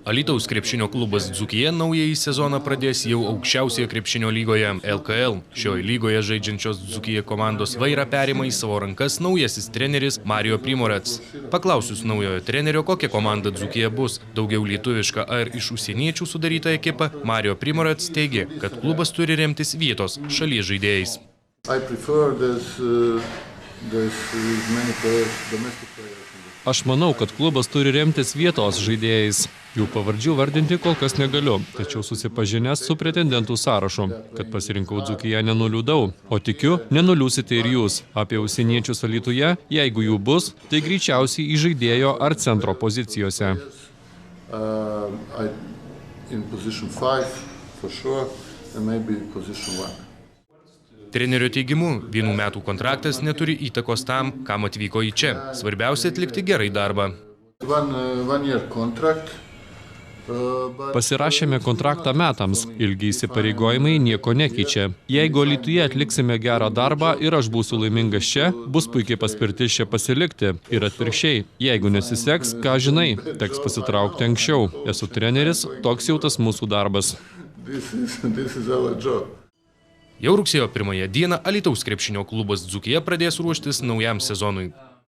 Alytaus krepšinio klubas Dzūkija naująjį sezoną pradės jau aukščiausioje krepšinio lygoje LKL. Šioje lygoje žaidžiančios Dzūkija komandos vairą perima į savo rankas naujasis treneris Mario Primorec. Paklausius naujojo trenerio, kokia komanda Dzūkija bus, daugiau lietuviška ar iš užsieniečių sudaryta ekipa, Mario Primorec teigė, kad klubas turi remtis vietos šalies žaidėjais. Aš manau, kad klubas turi remtis vietos žaidėjais. Jų pavardžių vardinti kol kas negaliu, tačiau susipažinęs su pretendentų sąrašu. Kad pasirinkau Dzūkiją, nenuliūdau. O tikiu, nenuliūsite ir jūs. Apie užsieniečius Alytuje, jeigu jų bus, tai greičiausiai į žaidėjo ar centro pozicijose. Trenerio teigimu, 1 metų kontraktas neturi įtakos tam, kam atvyko į čia. Svarbiausia atlikti gerai darbą. Pasirašėme kontraktą metams. Ilgi įsipareigojimai nieko nekeičia. Jeigu Alytuje atliksime gerą darbą ir aš būsiu laimingas čia, bus puikiai paspirtis čia pasilikti. Ir atvirkščiai, jeigu nesiseks, ką žinai, teks pasitraukti anksčiau. Esu treneris, toks jau tas mūsų darbas. Jau rugsėjo 1 dieną Alytaus krepšinio klubas Dzūkija pradės ruoštis naujam sezonui.